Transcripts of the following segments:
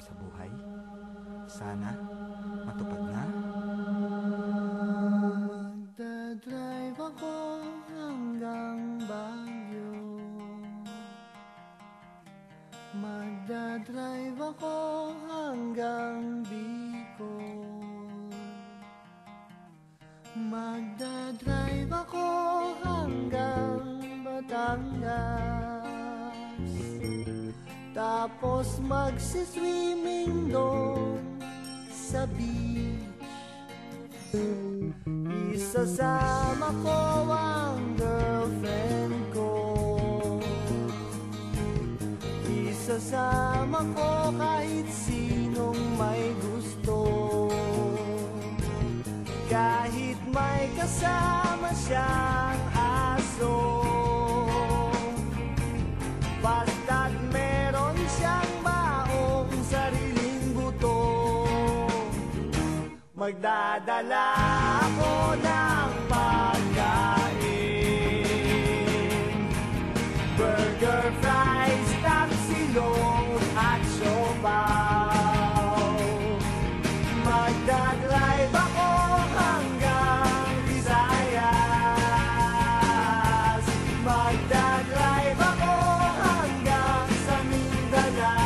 sa buhay. Sana matupad na. Magdadrive ako hanggang Baguio. Magdadrive ako hanggang Bicol. Magdadrive ako hanggang Batangas. Tapos magsiswimming doon sa beach. Isasama ko ang girlfriend ko. Isasama ko kahit sinong may gusto. Kahit may kasama siyang aso. Basta't meron siyang baong sariling buto. Magdadala ako ng pagkain, burger, fries, tapsilog at siopaw. Magdadrive ako hanggang Visayas. Magdadrive ako hanggang sa Mindanao.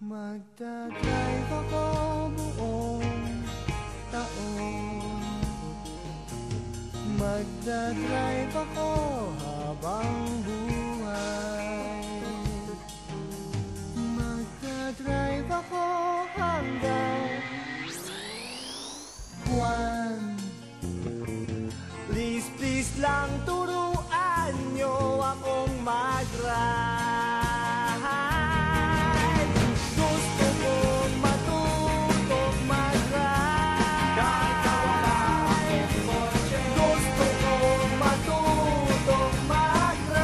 Magdadrive ako buong taon. Magdadrive ako habang buhay. Magdadrive ako hanggang buwan. Please, please lang turuan nyo akong mag-ride. Gusto kong matutong mag-ride. Gusto kong matutong mag-ride.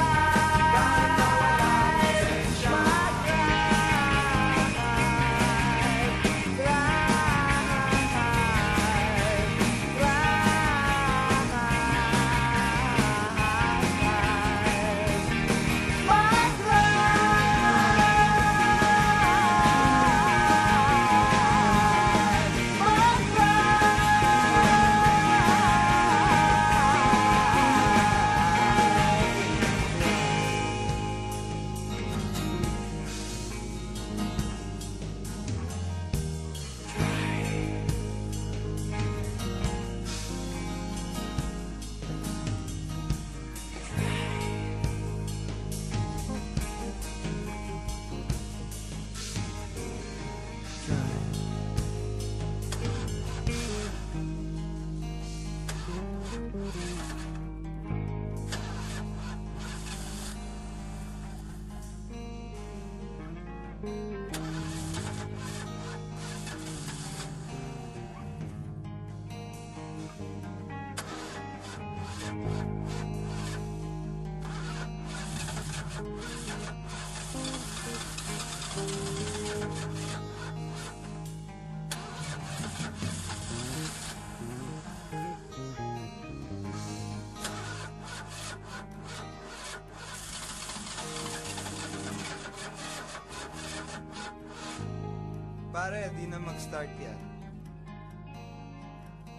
Pare, di na mag-start yan.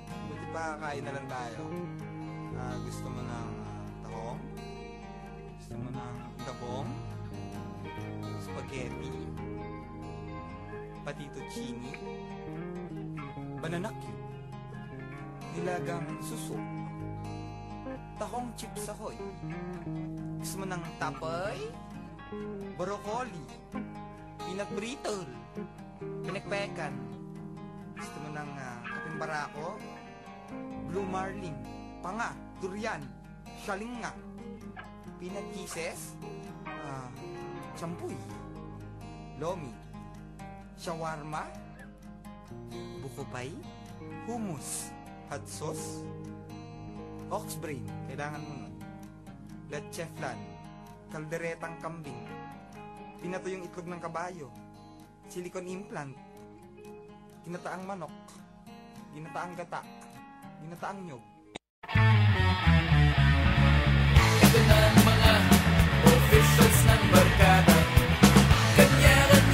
Buti pa kain na lang tayo. Gusto mo ng tahong? Gusto mo ng gabong? Spaghetti? Patituccini? Banana cube? Nilagang suso? Tahong chips ahoy? Gusto mo ng tapay? Broccoli? Peanut brittle? Pinakpekan? Gusto mo ng kapeng barako? Blue marlin? Panga? Durian? Shalinga? Peanut kisses? Champuy? Lomi? Shawarma? Bukopay? Hummus? Hot sauce? Ox brain? Kailangan mo nun. Leche flan? Kalderetang kambing? Pinato yung itlog ng kabayo? Silicone implant, ginataang manok, ginataang gata, ginataang nyog. Ito na ang mga officials ng barkada. Kanya-kanya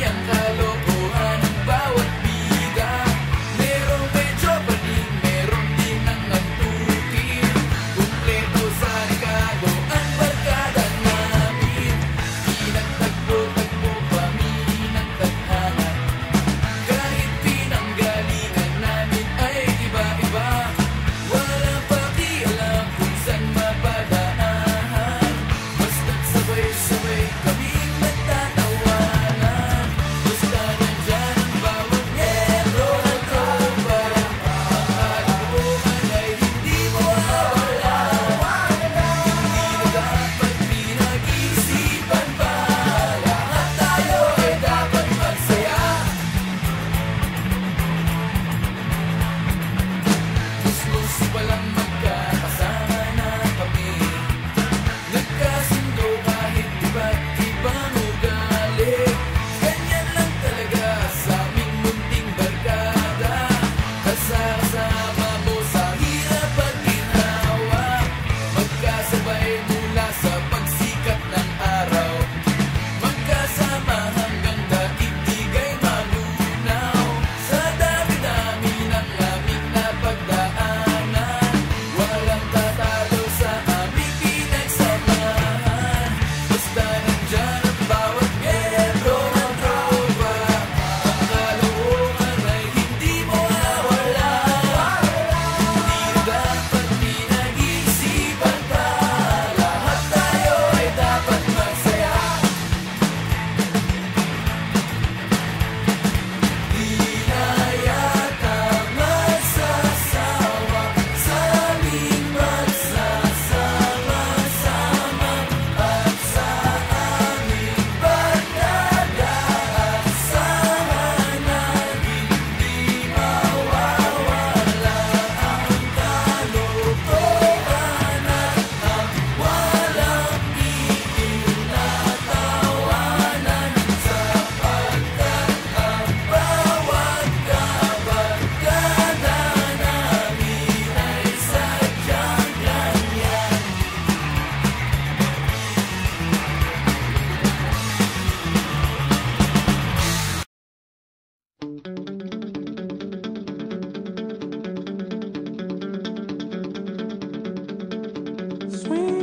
Swing